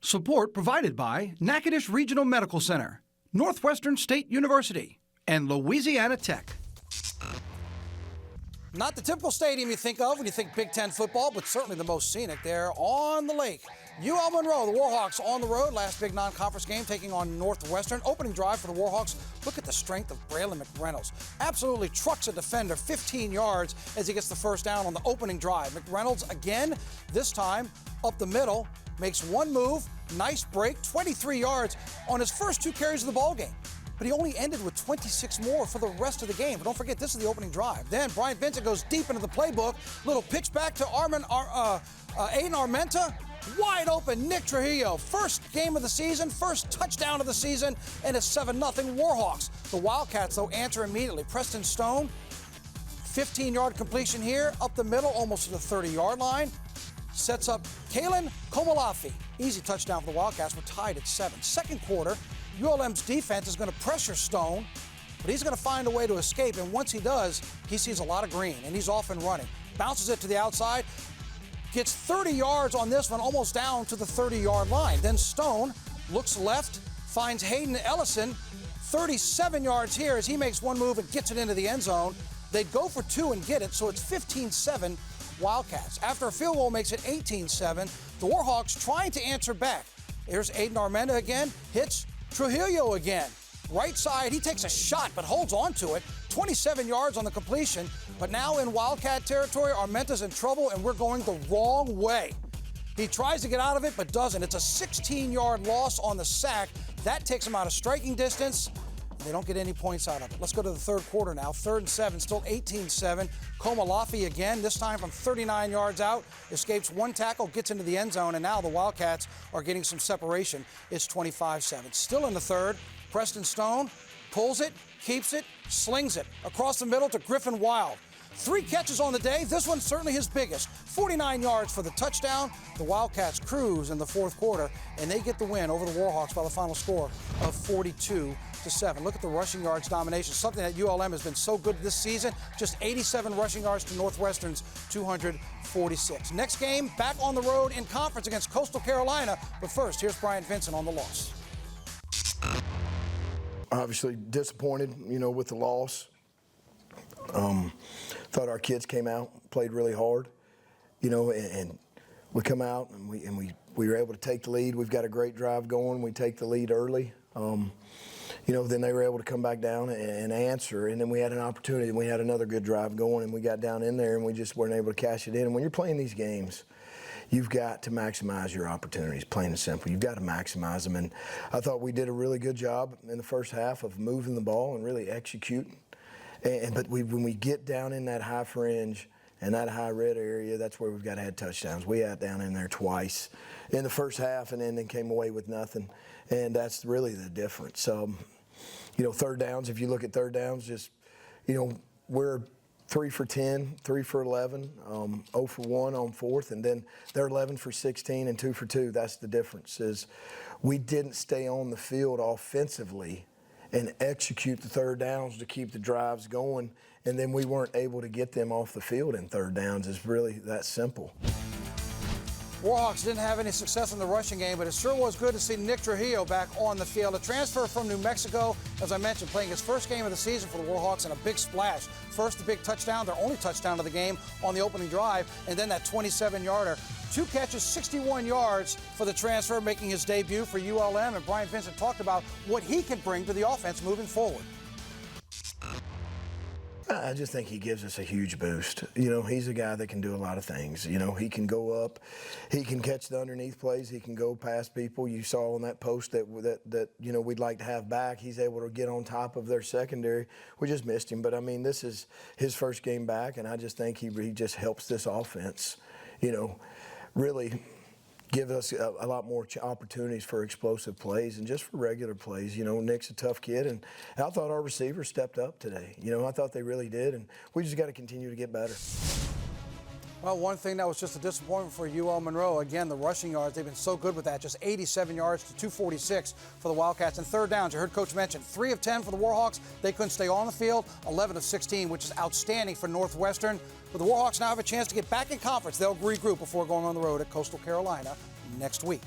Support provided by Natchitoches Regional Medical Center, Northwestern State University, and Louisiana Tech. Not the typical stadium you think of when you think Big Ten football, but certainly the most scenic there on the lake. UL Monroe, the Warhawks on the road. Last big non-conference game taking on Northwestern. Opening drive for the Warhawks. Look at the strength of Braylon McReynolds. Absolutely trucks a defender 15 yards as he gets the first down on the opening drive. McReynolds again, this time up the middle, makes one move, nice break, 23 yards on his first 2 carries of the ball game. But he only ended with 26 more for the rest of the game. But don't forget, this is the opening drive. Then Bryant Vincent goes deep into the playbook. Little pitch back to Aiden Armenta. Wide open, Nick Trujillo. First game of the season, first touchdown of the season, and it's 7-0 Warhawks. The Wildcats, though, answer immediately. Preston Stone, 15-yard completion here, up the middle, almost to the 30-yard line. Sets up Kalen Komalafi. Easy touchdown for the Wildcats. We're tied at 7. Second quarter, ULM's defense is going to pressure Stone, but he's going to find a way to escape, and once he does, he sees a lot of green, and he's off and running. Bounces it to the outside, gets 30 yards on this one, almost down to the 30-yard line. Then Stone looks left, finds Hayden Ellison, 37 yards here as he makes one move and gets it into the end zone. They go for 2 and get it, so it's 15-7 Wildcats. After a field goal makes it 18-7, the Warhawks trying to answer back. Here's Aiden Armenta again, hits Trujillo again. Right side, he takes a shot but holds on to it. 27 yards on the completion, but now in Wildcat territory, Armenta's in trouble and we're going the wrong way. He tries to get out of it but doesn't. It's a 16-yard loss on the sack. That takes him out of striking distance. They don't get any points out of it. Let's go to the third quarter now. 3rd and 7, still 18-7. Komalafi again, this time from 39 yards out. Escapes one tackle, gets into the end zone, and now the Wildcats are getting some separation. It's 25-7. Still in the third, Preston Stone pulls it, keeps it, slings it across the middle to Griffin Wild. 3 catches on the day. This one's certainly his biggest. 49 yards for the touchdown. The Wildcats cruise in the fourth quarter, and they get the win over the Warhawks by the final score of 42-7. Look at the rushing yards domination, something that ULM has been so good this season. Just 87 rushing yards to Northwestern's 246. Next game, back on the road in conference against Coastal Carolina. But first, here's Bryant Vincent on the loss. Obviously disappointed, with the loss. Thought our kids came out, played really hard, and we come out and we were able to take the lead. We've got a great drive going. We take the lead early. Then they were able to come back down and answer, and then we had an opportunity. We had another good drive going, and we got down in there, and we just weren't able to cash it in. And when you're playing these games, you've got to maximize your opportunities, plain and simple. You've got to maximize them, and I thought we did a really good job in the first half of moving the ball and really executing. But when we get down in that high fringe and that high red area, that's where we've got to have touchdowns. We had down in there twice in the first half and then came away with nothing, and that's really the difference. Third downs, if you look at third downs, we're 3 for 10, 3 for 11, 0 for 1 on fourth, and then they're 11 for 16 and 2 for 2. That's the difference, is we didn't stay on the field offensively and execute the third downs to keep the drives going, and then we weren't able to get them off the field in third downs. It's really that simple. Warhawks didn't have any success in the rushing game, but it sure was good to see Nick Trujillo back on the field. A transfer from New Mexico, as I mentioned, playing his first game of the season for the Warhawks, and a big splash. First, the big touchdown, their only touchdown of the game on the opening drive, and then that 27-yarder. 2 catches, 61 yards for the transfer, making his debut for ULM, and Bryant Vincent talked about what he can bring to the offense moving forward. I just think he gives us a huge boost. He's a guy that can do a lot of things. He can go up, he can catch the underneath plays, he can go past people. You saw on that post that we'd like to have back. He's able to get on top of their secondary. We just missed him, but this is his first game back, and I just think he just helps this offense, really give us a lot more opportunities for explosive plays and just for regular plays. Nick's a tough kid, and I thought our receivers stepped up today. I thought they really did, and we just got to continue to get better. Well, one thing that was just a disappointment for UL Monroe, again, the rushing yards, they've been so good with that, just 87 yards to 246 for the Wildcats. And third downs, you heard Coach mention, 3 of 10 for the Warhawks. They couldn't stay on the field, 11 of 16, which is outstanding for Northwestern. But the Warhawks now have a chance to get back in conference. They'll regroup before going on the road at Coastal Carolina next week.